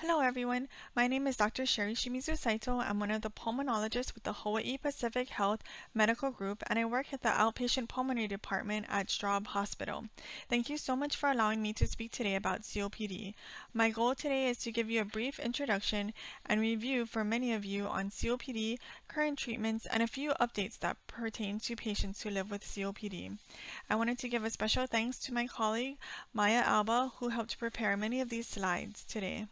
Hello everyone, my name is Dr. Sheri Shimizu-Saito. I'm one of the pulmonologists with the Hawaii Pacific Health Medical Group, and I work at the Outpatient Pulmonary Department at Straub Hospital. Thank you so much for allowing me to speak today about COPD. My goal today is to give you a brief introduction and review for many of you on COPD, current treatments, and a few updates that pertain to patients who live with COPD. I wanted to give a special thanks to my colleague, Maya Alba, who helped prepare many of these slides today.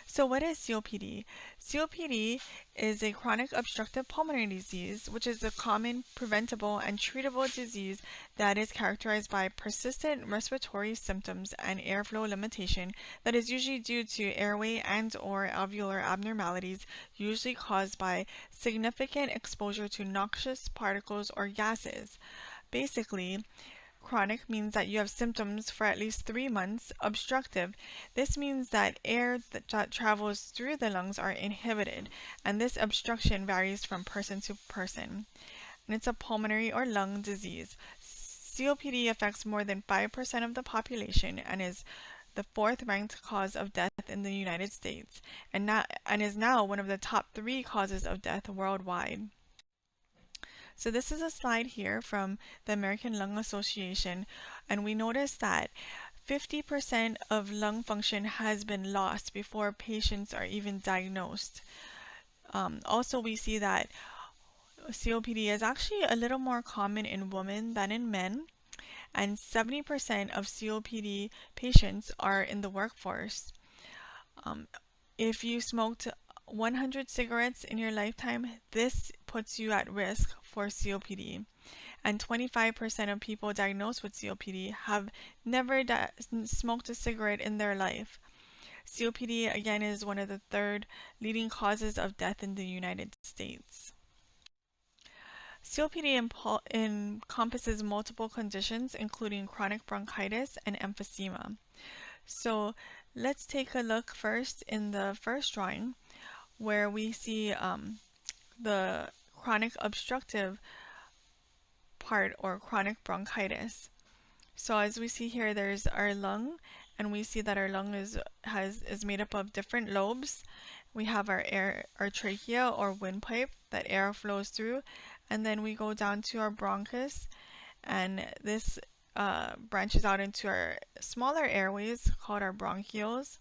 So what is COPD? COPD is a chronic obstructive pulmonary disease, which is a common, preventable, and treatable disease that is characterized by persistent respiratory symptoms and airflow limitation that is usually due to airway and/or alveolar abnormalities, usually caused by significant exposure to noxious particles or gases. Basically, chronic means that you have symptoms for at least 3 months. Obstructive, this means that air that travels through the lungs are inhibited, and this obstruction varies from person to person. And it's a pulmonary or lung disease. COPD affects more than 5% of the population and is the fourth ranked cause of death in the United States, and is now one of the top 3 causes of death worldwide. So this is a slide here from the American Lung Association, and we notice that 50% of lung function has been lost before patients are even diagnosed. Also, we see that COPD is actually a little more common in women than in men, and 70% of COPD patients are in the workforce. If you smoked 100 cigarettes in your lifetime, this puts you at risk for COPD. And 25% of people diagnosed with COPD have never smoked a cigarette in their life. COPD, again, is one of the third leading causes of death in the United States. COPD encompasses multiple conditions, including chronic bronchitis and emphysema. So let's take a look first in the first drawing, where we see the chronic obstructive part, or chronic bronchitis. So as we see here, there's our lung, and we see that our lung is made up of different lobes. We have our trachea or windpipe that air flows through, and then we go down to our bronchus, and this branches out into our smaller airways called our bronchioles,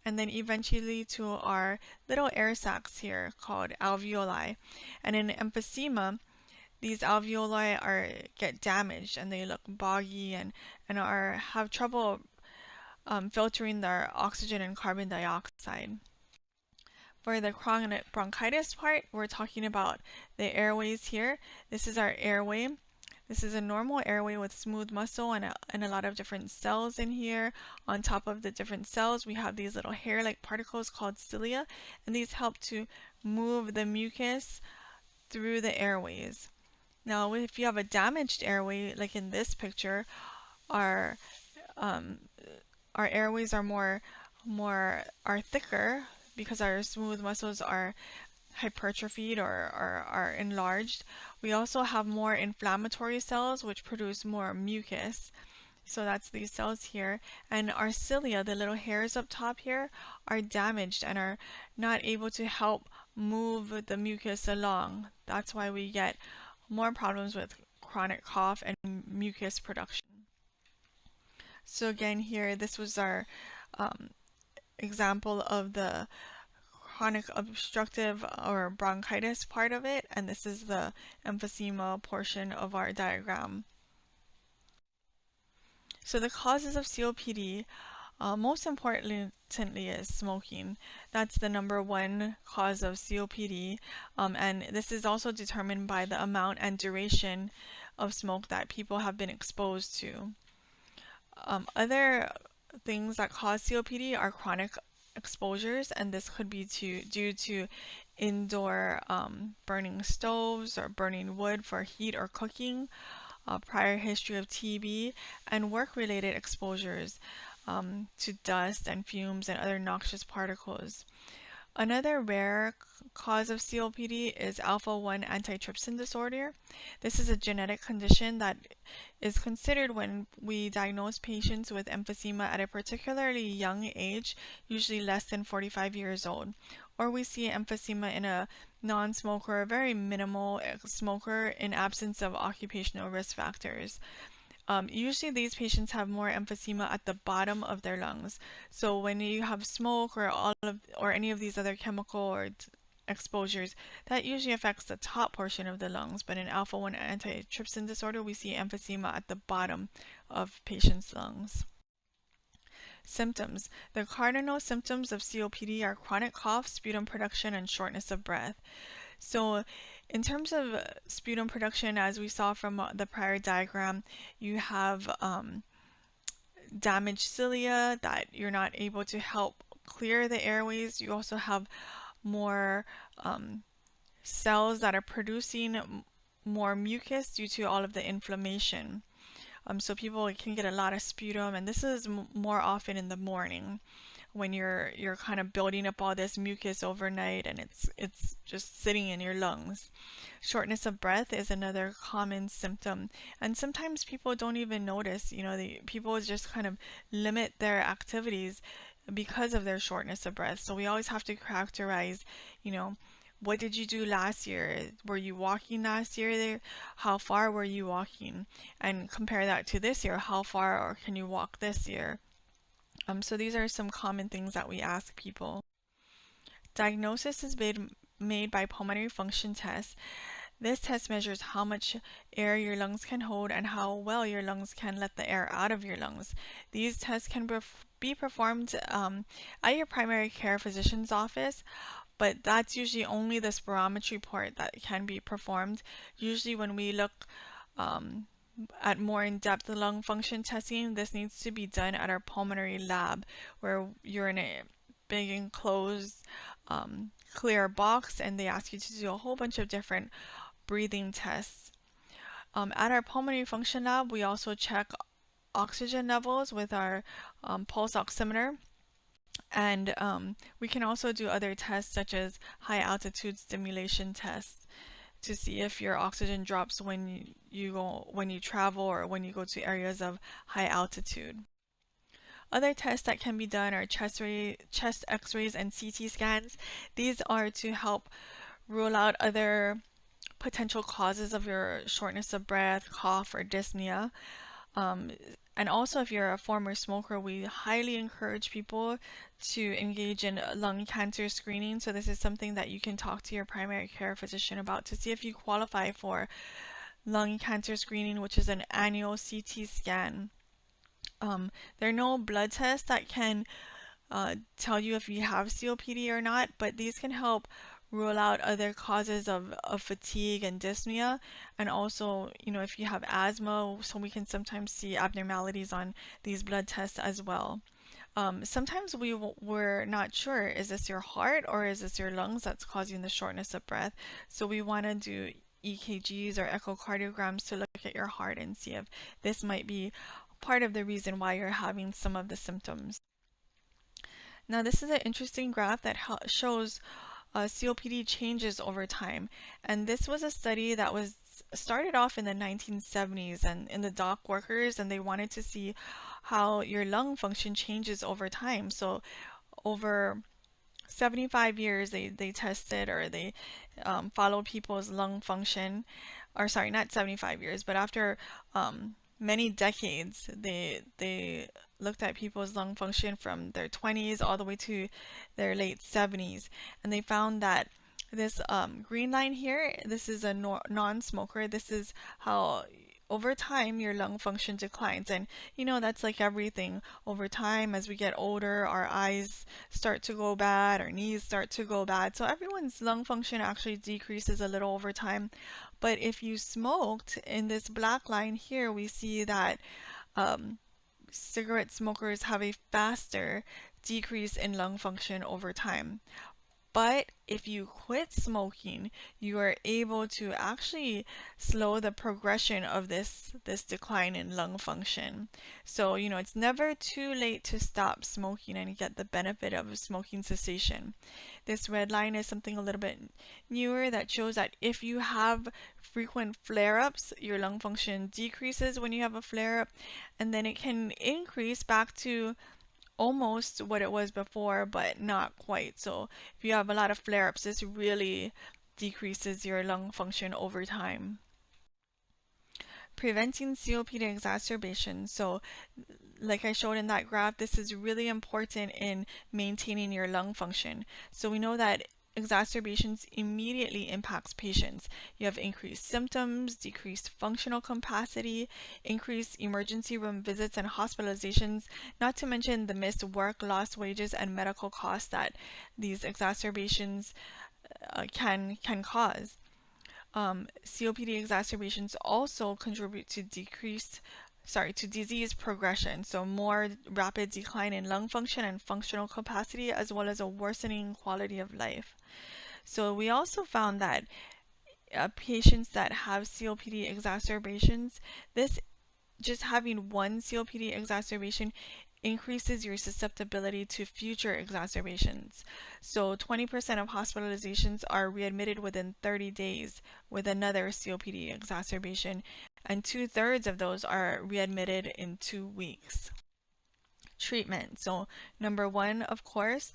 and then eventually to our little air sacs here called alveoli. And in emphysema, these alveoli get damaged and they look boggy and have trouble filtering their oxygen and carbon dioxide. For the chronic bronchitis part, we're talking about the airways here. This is our airway. This is a normal airway with smooth muscle and a lot of different cells in here. On top of the different cells, we have these little hair-like particles called cilia, and these help to move the mucus through the airways. Now, if you have a damaged airway, like in this picture, our airways are thicker because our smooth muscles are hypertrophied or are enlarged. We also have more inflammatory cells which produce more mucus. So that's these cells here. And our cilia, the little hairs up top here, are damaged and are not able to help move the mucus along. That's why we get more problems with chronic cough and mucus production. So again here, this was our example of the chronic obstructive or bronchitis part of it, and this is the emphysema portion of our diagram. So the causes of COPD, most importantly, is smoking. That's the number one cause of COPD, and this is also determined by the amount and duration of smoke that people have been exposed to. Other things that cause COPD are chronic exposures, and this could be due to indoor burning stoves or burning wood for heat or cooking, prior history of TB, and work-related exposures to dust and fumes and other noxious particles. Another rare cause of COPD is alpha-1 antitrypsin disorder. This is a genetic condition that is considered when we diagnose patients with emphysema at a particularly young age, usually less than 45 years old, or we see emphysema in a non-smoker or very minimal smoker in absence of occupational risk factors. Usually these patients have more emphysema at the bottom of their lungs. So when you have smoke or any of these other chemical or exposures, that usually affects the top portion of the lungs. But in alpha-1 antitrypsin disorder, we see emphysema at the bottom of patients' lungs. Symptoms. The cardinal symptoms of COPD are chronic cough, sputum production, and shortness of breath. So in terms of sputum production, as we saw from the prior diagram, you have damaged cilia that you're not able to help clear the airways. You also have more cells that are producing more mucus due to all of the inflammation. So people can get a lot of sputum, and this is more often in the morning when you're kind of building up all this mucus overnight and it's just sitting in your lungs. Shortness of breath is another common symptom, and sometimes people don't even notice. People just kind of limit their activities because of their shortness of breath. So we always have to characterize, you know, what did you do last year? Were you walking last year there? How far were you walking? And compare that to this year. How far or can you walk this year? So these are some common things that we ask people. Diagnosis is made by pulmonary function tests. This test measures how much air your lungs can hold and how well your lungs can let the air out of your lungs. These tests can be performed at your primary care physician's office, but that's usually only the spirometry part that can be performed. Usually when we look at more in-depth lung function testing, this needs to be done at our pulmonary lab, where you're in a big enclosed clear box and they ask you to do a whole bunch of different breathing tests. At our pulmonary function lab, we also check oxygen levels with our pulse oximeter. And we can also do other tests such as high altitude stimulation tests to see if your oxygen drops when you travel or when you go to areas of high altitude. Other tests that can be done are chest x-rays and CT scans. These are to help rule out other potential causes of your shortness of breath, cough, or dyspnea. Um, and also, if you're a former smoker, we highly encourage people to engage in lung cancer screening. So this is something that you can talk to your primary care physician about to see if you qualify for lung cancer screening, which is an annual CT scan. There are no blood tests that can tell you if you have COPD or not, but these can help rule out other causes of fatigue and dyspnea, and also, if you have asthma, so we can sometimes see abnormalities on these blood tests as well. Sometimes we're not sure, is this your heart or is this your lungs that's causing the shortness of breath? So we want to do EKGs or echocardiograms to look at your heart and see if this might be part of the reason why you're having some of the symptoms. Now, this is an interesting graph that shows COPD changes over time. And this was a study that was started off in the 1970s and in the dock workers, and they wanted to see how your lung function changes over time. So over 75 years, they tested or they followed people's lung function, or sorry, not 75 years, but after many decades, they looked at people's lung function from their 20s all the way to their late 70s, and they found that this green line here, this is a non-smoker. This is how over time your lung function declines, and that's like everything. Over time, as we get older, our eyes start to go bad, our knees start to go bad, so everyone's lung function actually decreases a little over time. But if you smoked, in this black line here, we see that cigarette smokers have a faster decrease in lung function over time. But if you quit smoking, you are able to actually slow the progression of this decline in lung function. So, it's never too late to stop smoking and get the benefit of smoking cessation. This red line is something a little bit newer that shows that if you have frequent flare-ups, your lung function decreases when you have a flare-up, and then it can increase back to almost what it was before, but not quite. So if you have a lot of flare-ups, this really decreases your lung function over time. Preventing COPD exacerbation. So like I showed in that graph, this is really important in maintaining your lung function. So we know that exacerbations immediately impacts patients. You have increased symptoms, decreased functional capacity, increased emergency room visits and hospitalizations, not to mention the missed work, lost wages, and medical costs that these exacerbations can cause. COPD exacerbations also contribute to to disease progression, so more rapid decline in lung function and functional capacity, as well as a worsening quality of life. So we also found that patients that have COPD exacerbations, this just having one COPD exacerbation increases your susceptibility to future exacerbations. So 20% of hospitalizations are readmitted within 30 days with another COPD exacerbation, and 2/3 of those are readmitted in 2 weeks. Treatment. So number one, of course,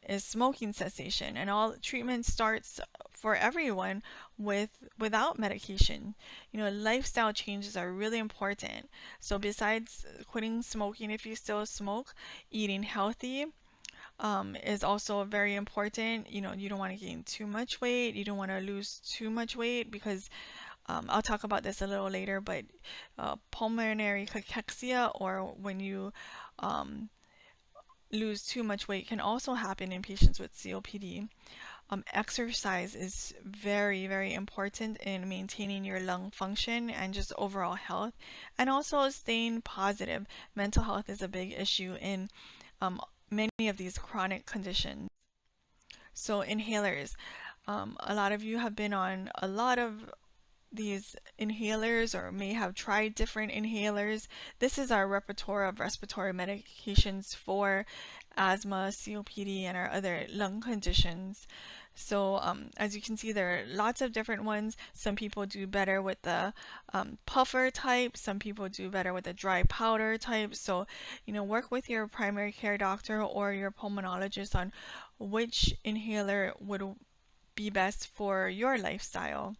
is smoking cessation, and all treatment starts for everyone without medication. Lifestyle changes are really important. So besides quitting smoking, if you still smoke, eating healthy is also very important. You don't want to gain too much weight. You don't want to lose too much weight because I'll talk about this a little later, but pulmonary cachexia, or when you um, lose too much weight, can also happen in patients with COPD. Exercise is very, very important in maintaining your lung function and just overall health, and also staying positive. Mental health is a big issue in many of these chronic conditions. So, inhalers. A lot of you have been on a lot of these inhalers or may have tried different inhalers. This is our repertoire of respiratory medications for asthma, COPD, and our other lung conditions. So as you can see, there are lots of different ones. Some people do better with the puffer type. Some people do better with the dry powder type. So, work with your primary care doctor or your pulmonologist on which inhaler would be best for your lifestyle.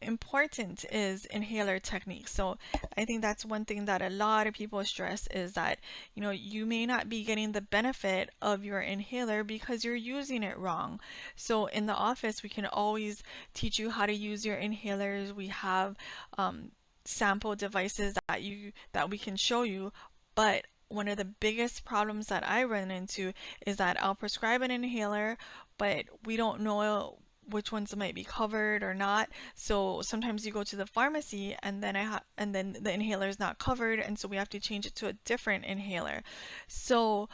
Important is inhaler technique. So I think that's one thing that a lot of people stress, is that you may not be getting the benefit of your inhaler because you're using it wrong. So in the office, we can always teach you how to use your inhalers. We have sample devices that we can show you, but one of the biggest problems that I run into is that I'll prescribe an inhaler, but we don't know which ones might be covered or not. So sometimes you go to the pharmacy and then and then the inhaler is not covered, and so we have to change it to a different inhaler. So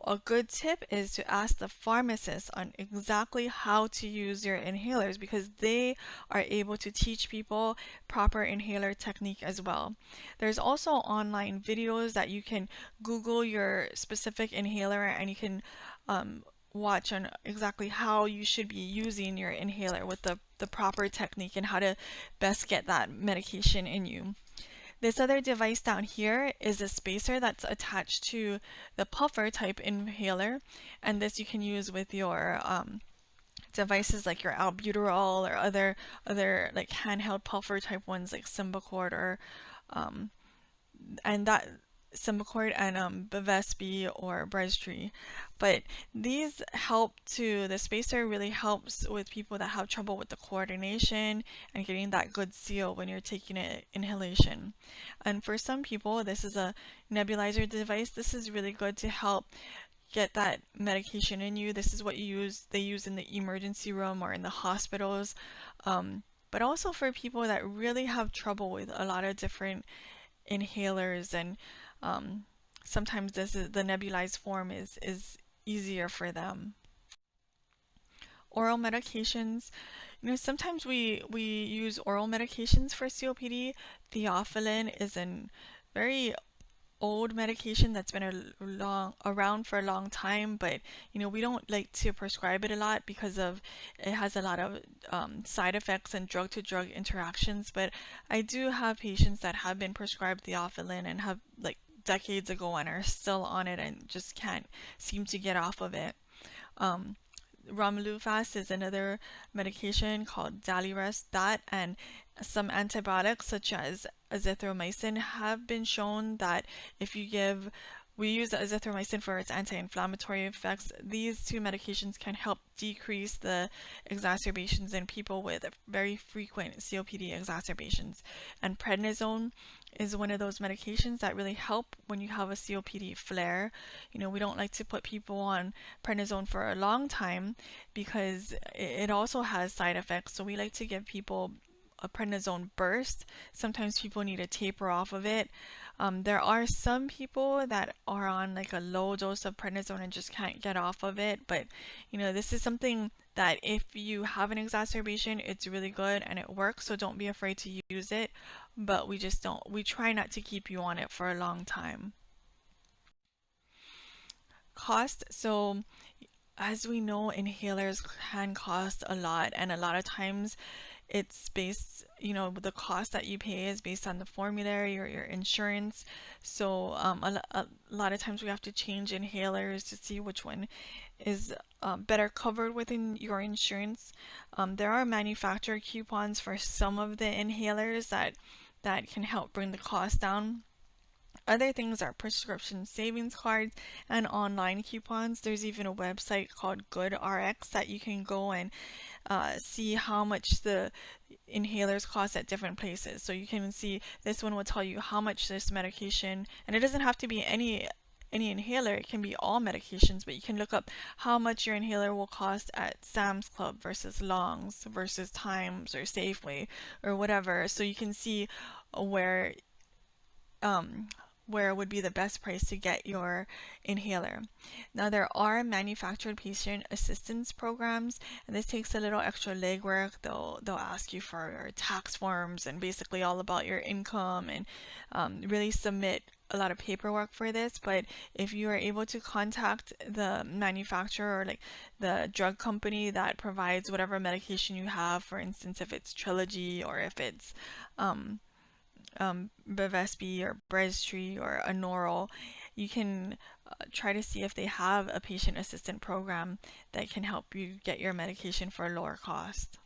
a good tip is to ask the pharmacist on exactly how to use your inhalers, because they are able to teach people proper inhaler technique as well. There's also online videos that you can Google your specific inhaler, and you can watch on exactly how you should be using your inhaler with the proper technique and how to best get that medication in you. This other device down here is a spacer that's attached to the puffer type inhaler, and this you can use with your devices like your albuterol or other like handheld puffer type ones like Symbicort or um, and that Symbicort and Bevespi or Breztri. But these the spacer really helps with people that have trouble with the coordination and getting that good seal when you're taking an inhalation. And for some people, this is a nebulizer device. This is really good to help get that medication in you. This is what they use in the emergency room or in the hospitals. But also for people that really have trouble with a lot of different inhalers, and sometimes the nebulized form is easier for them. Oral medications, sometimes we use oral medications for COPD. Theophylline is an very old medication that's been around for a long time, but we don't like to prescribe it a lot because of it has a lot of side effects and drug to drug interactions. But I do have patients that have been prescribed theophylline and have like decades ago and are still on it and just can't seem to get off of it. um, Romulufast is another medication called Daliresp. That and some antibiotics such as azithromycin have been shown that if you give we use azithromycin for its anti-inflammatory effects. These two medications can help decrease the exacerbations in people with very frequent COPD exacerbations. And prednisone is one of those medications that really help when you have a COPD flare. We don't like to put people on prednisone for a long time because it also has side effects. So we like to give people a prednisone burst. Sometimes people need to taper off of it. There are some people that are on like a low dose of prednisone and just can't get off of it, but this is something that if you have an exacerbation, it's really good and it works, so don't be afraid to use it, but we try not to keep you on it for a long time. Cost, so as we know, inhalers can cost a lot, and a lot of times it's based, the cost that you pay is based on the formulary or your insurance. So a lot of times we have to change inhalers to see which one is better covered within your insurance. There are manufacturer coupons for some of the inhalers that can help bring the cost down. Other things are prescription savings cards and online coupons. There's even a website called GoodRx that you can go and see how much the inhalers cost at different places. So you can see this one will tell you how much this medication, and it doesn't have to be any inhaler, it can be all medications, but you can look up how much your inhaler will cost at Sam's Club versus Long's versus Times or Safeway or whatever. So you can see where um, where would be the best price to get your inhaler. Now there are manufactured patient assistance programs, and this takes a little extra legwork. They'll ask you for your tax forms and basically all about your income and really submit a lot of paperwork for this. But if you are able to contact the manufacturer or like the drug company that provides whatever medication you have, for instance, if it's Trilogy or if it's Bevespi or Breztri or Anoral, you can try to see if they have a patient assistant program that can help you get your medication for a lower cost.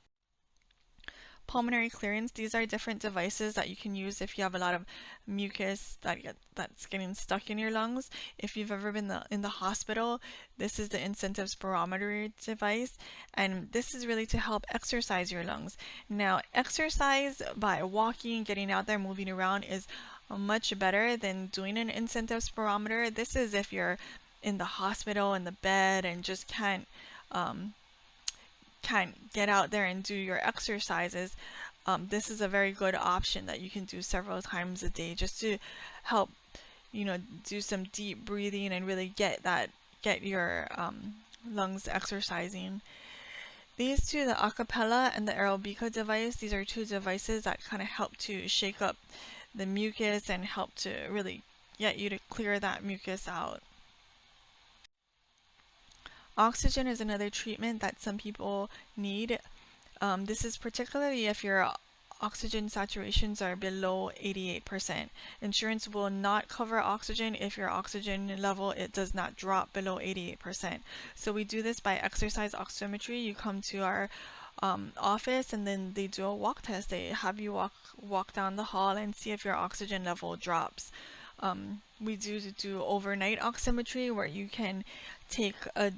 Pulmonary clearance, these are different devices that you can use if you have a lot of mucus that's getting stuck in your lungs. If you've ever been in the hospital, this is the incentive spirometer device, and this is really to help exercise your lungs. Now, exercise by walking, getting out there, moving around is much better than doing an incentive spirometer. This is if you're in the hospital in the bed and just um, can't get out there and do your exercises. This is a very good option that you can do several times a day just to help, do some deep breathing and really get your lungs exercising. These two, the Acapella and the Aerobica device, these are two devices that kind of help to shake up the mucus and help to really get you to clear that mucus out. Oxygen is another treatment that some people need. This is particularly if your oxygen saturations are below 88%. Insurance will not cover oxygen if your oxygen level does not drop below 88%. So we do this by exercise oximetry. You come to our office and then they do a walk test. They have you walk down the hall and see if your oxygen level drops. We do overnight oximetry where you can take a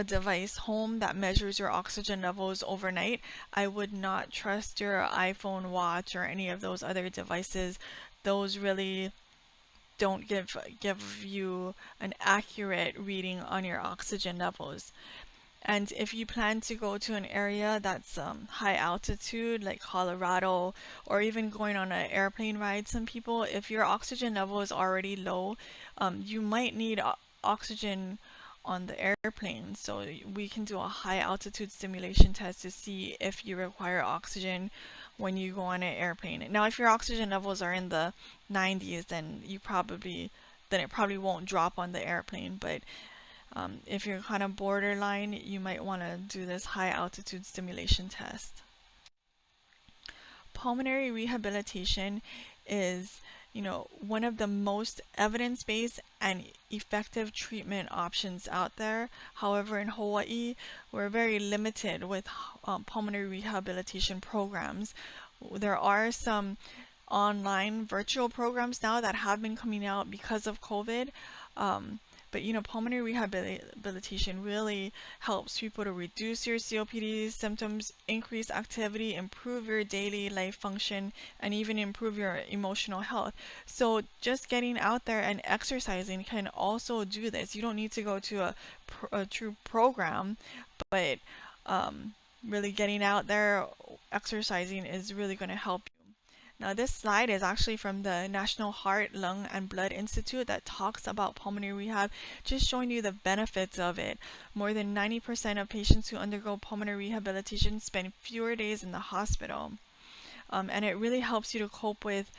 device home that measures your oxygen levels overnight. I would not trust your iPhone watch or any of those other devices. Those really don't give you an accurate reading on your oxygen levels. And if you plan to go to an area that's high altitude, like Colorado, or even going on an airplane ride, some people, if your oxygen level is already low, you might need oxygen on the airplane. So we can do a high altitude stimulation test to see if you require oxygen when you go on an airplane. Now, if your oxygen levels are in the 90s, then it probably won't drop on the airplane. But if you're kind of borderline, you might want to do this high altitude stimulation test. Pulmonary rehabilitation is, one of the most evidence-based and effective treatment options out there. However, in Hawaii, we're very limited with pulmonary rehabilitation programs. There are some online virtual programs now that have been coming out because of COVID. But pulmonary rehabilitation really helps people to reduce your COPD symptoms, increase activity, improve your daily life function, and even improve your emotional health. So just getting out there and exercising can also do this. You don't need to go to a true program, but really getting out there, exercising is really going to help. Now, this slide is actually from the National Heart, Lung, and Blood Institute that talks about pulmonary rehab, just showing you the benefits of it. More than 90% of patients who undergo pulmonary rehabilitation spend fewer days in the hospital. And it really helps you to cope with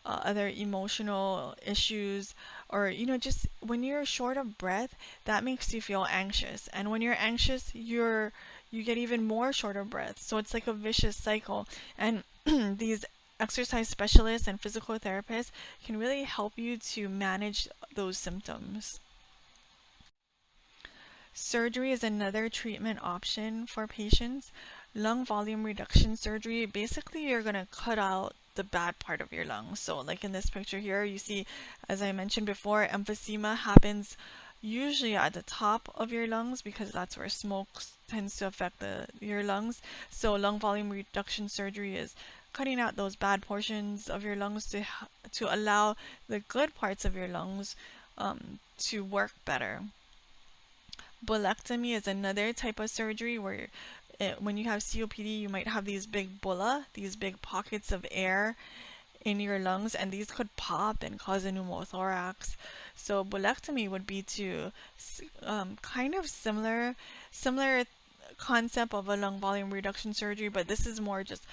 other emotional issues, or just when you're short of breath, that makes you feel anxious, and when you're anxious, you get even more short of breath. So it's like a vicious cycle, and these exercise specialists and physical therapists can really help you to manage those symptoms. Surgery is another treatment option for patients. Lung volume reduction surgery, basically you're going to cut out the bad part of your lungs. So like in this picture here, you see, as I mentioned before, emphysema happens usually at the top of your lungs because that's where smoke tends to affect your lungs. So lung volume reduction surgery is cutting out those bad portions of your lungs to allow the good parts of your lungs to work better. Bulectomy is another type of surgery where when you have COPD, you might have these big bulla, these big pockets of air in your lungs, and these could pop and cause a pneumothorax. So bulectomy would be to kind of similar concept of a lung volume reduction surgery, but this is more just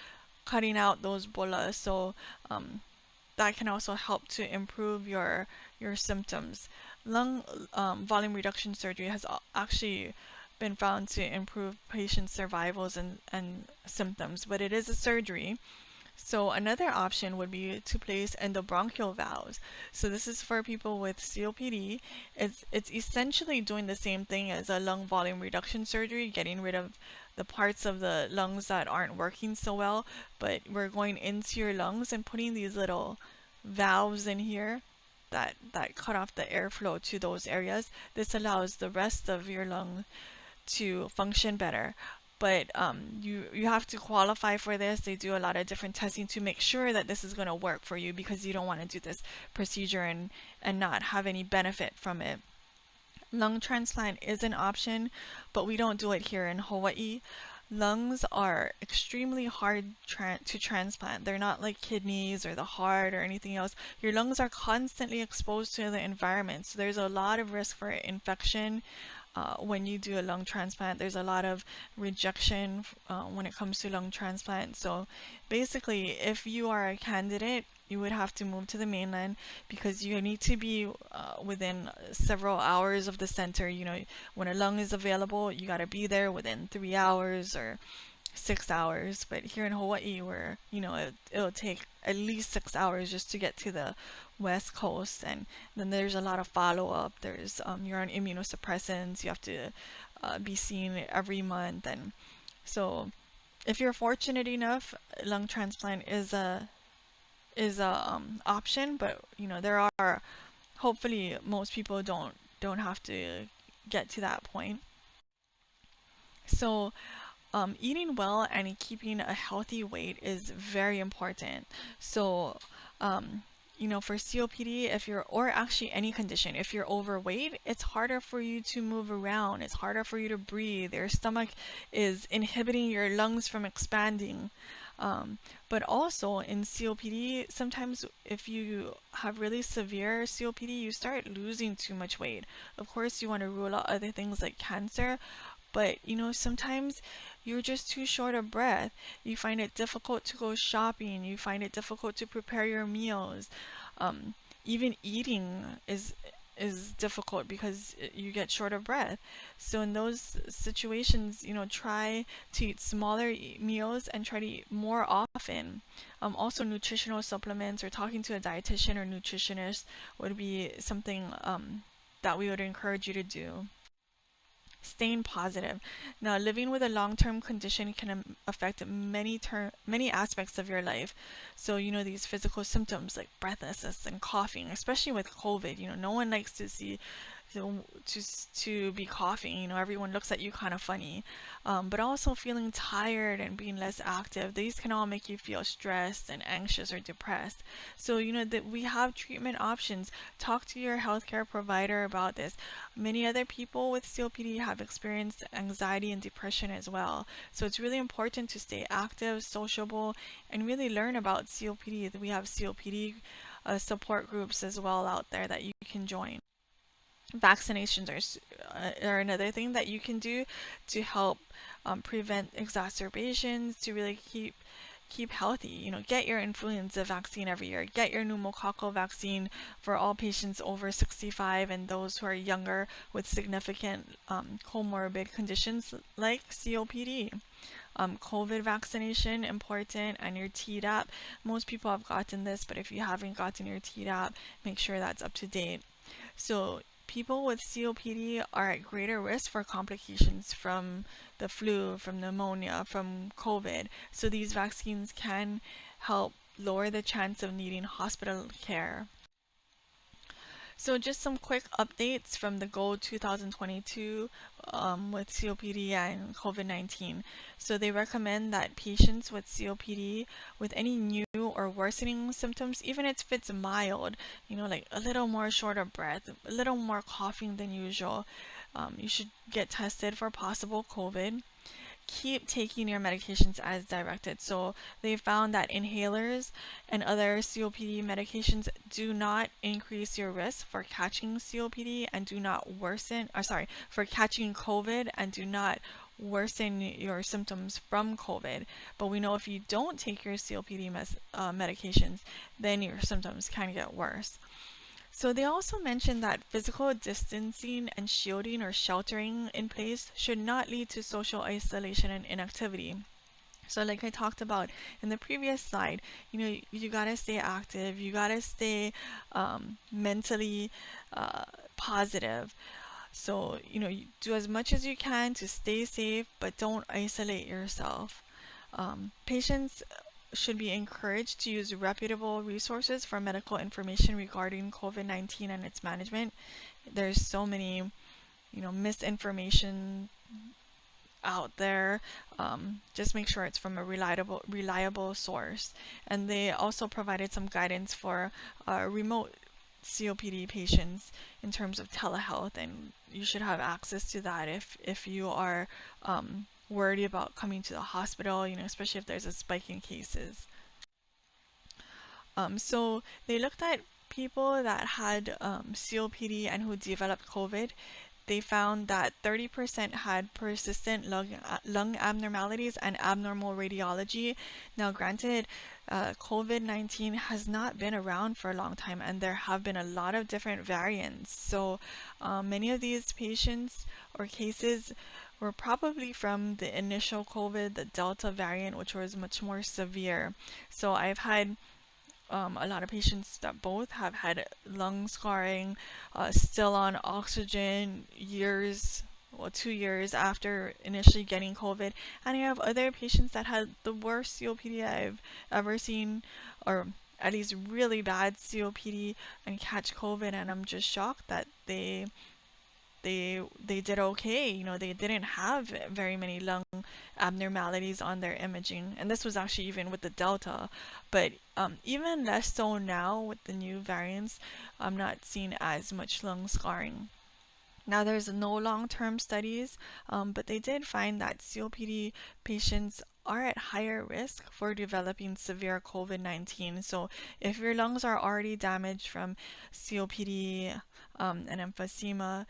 cutting out those bulla. So that can also help to improve your symptoms. Lung volume reduction surgery has actually been found to improve patient survivals and symptoms, but it is a surgery. So another option would be to place endobronchial valves. So this is for people with COPD. It's essentially doing the same thing as a lung volume reduction surgery, getting rid of the parts of the lungs that aren't working so well, but we're going into your lungs and putting these little valves in here that cut off the airflow to those areas. This allows the rest of your lung to function better. But you have to qualify for this. They do a lot of different testing to make sure that this is going to work for you, because you don't want to do this procedure and not have any benefit from it. Lung transplant is an option, but we don't do it here in Hawaii. Lungs are extremely hard to transplant. They're not like kidneys or the heart or anything else. Your lungs are constantly exposed to the environment, so there's a lot of risk for infection. When you do a lung transplant, there's a lot of rejection when it comes to lung transplant. So basically, if you are a candidate, you would have to move to the mainland, because you need to be within several hours of the center. When a lung is available, you got to be there within 3 hours or 6 hours. But here in Hawaii, where it'll take at least 6 hours just to get to the West Coast, and then there's a lot of follow-up. There's you're on immunosuppressants. You have to be seen every month, and so if you're fortunate enough, lung transplant is a option. But there are, hopefully most people don't have to get to that point. So eating well and keeping a healthy weight is very important. So for COPD, or actually any condition, if you're overweight, it's harder for you to move around. It's harder for you to breathe. Your stomach is inhibiting your lungs from expanding. Um, but also in COPD, sometimes if you have really severe COPD, you start losing too much weight. Of course, you want to rule out other things like cancer, but sometimes you're just too short of breath. You find it difficult to go shopping. You find it difficult to prepare your meals. Um, Even eating is difficult because you get short of breath. So in those situations, try to eat smaller meals and try to eat more often. Also, nutritional supplements or talking to a dietitian or nutritionist would be something that we would encourage you to do. Staying positive. Now, living with a long-term condition can affect many aspects of your life. So, these physical symptoms like breathlessness and coughing, especially with COVID, no one likes to see to be coughing. Everyone looks at you kind of funny. But also feeling tired and being less active. These can all make you feel stressed and anxious or depressed. So, that we have treatment options. Talk to your healthcare provider about this. Many other people with COPD have experienced anxiety and depression as well. So it's really important to stay active, sociable, and really learn about COPD. We have COPD support groups as well out there that you can join. Vaccinations are another thing that you can do to help prevent exacerbations, to really keep healthy. Get your influenza vaccine every year. Get your pneumococcal vaccine for all patients over 65 and those who are younger with significant comorbid conditions like COPD. COVID vaccination important, and your Tdap. Most people have gotten this, but if you haven't gotten your Tdap, make sure that's up to date. So people with COPD are at greater risk for complications from the flu, from pneumonia, from COVID. So these vaccines can help lower the chance of needing hospital care. So just some quick updates from the Goal 2022 with COPD and COVID-19. So they recommend that patients with COPD with any new or worsening symptoms, even if it's mild, like a little more short of breath, a little more coughing than usual, you should get tested for possible COVID. Keep taking your medications as directed. So they found that inhalers and other COPD medications do not increase your risk for catching COPD and do not worsen, or sorry, for catching COVID and do not worsen your symptoms from COVID. But we know if you don't take your COPD medications, then your symptoms can get worse. So they also mentioned that physical distancing and shielding or sheltering in place should not lead to social isolation and inactivity. So like I talked about in the previous slide, you gotta stay active, you gotta stay mentally positive. So, you do as much as you can to stay safe, but don't isolate yourself. Patients should be encouraged to use reputable resources for medical information regarding COVID-19 and its management. There's so many, misinformation out there. Just make sure it's from a reliable source. And they also provided some guidance for remote COPD patients in terms of telehealth, and you should have access to that if you are worried about coming to the hospital, especially if there's a spike in cases. So they looked at people that had COPD and who developed COVID. They found that 30% had persistent lung abnormalities and abnormal radiology. Now, granted, COVID-19 has not been around for a long time, and there have been a lot of different variants. So, many of these patients or cases were probably from the initial COVID, the Delta variant, which was much more severe. So, I've had a lot of patients that both have had lung scarring, still on oxygen years, well, 2 years after initially getting COVID. And I have other patients that had the worst COPD I've ever seen, or at least really bad COPD, and catch COVID. And I'm just shocked that they did okay. They didn't have very many lung abnormalities on their imaging, and this was actually even with the Delta. But even less so now with the new variants, I'm not seeing as much lung scarring. Now, there's no long-term studies, but they did find that COPD patients are at higher risk for developing severe COVID-19. So if your lungs are already damaged from COPD and emphysema,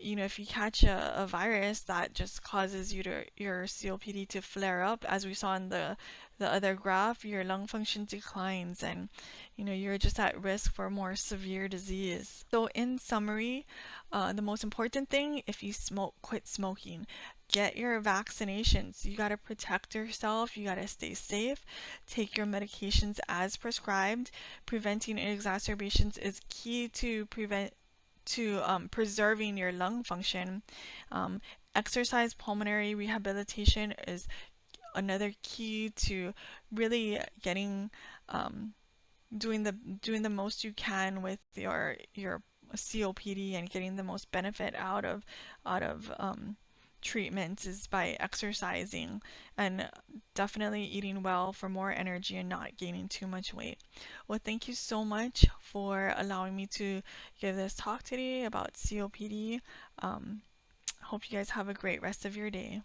if you catch a virus that just causes your COPD to flare up, as we saw in the other graph, your lung function declines and you're just at risk for more severe disease. So in summary, the most important thing, if you smoke, quit smoking. Get your vaccinations. You got to protect yourself. You got to stay safe. Take your medications as prescribed. Preventing exacerbations is key to preserving your lung function. Exercise pulmonary rehabilitation is another key to really getting doing the most you can with your COPD and getting the most benefit out of treatments is by exercising and definitely eating well for more energy and not gaining too much weight. Well, thank you so much for allowing me to give this talk today about COPD. Hope you guys have a great rest of your day.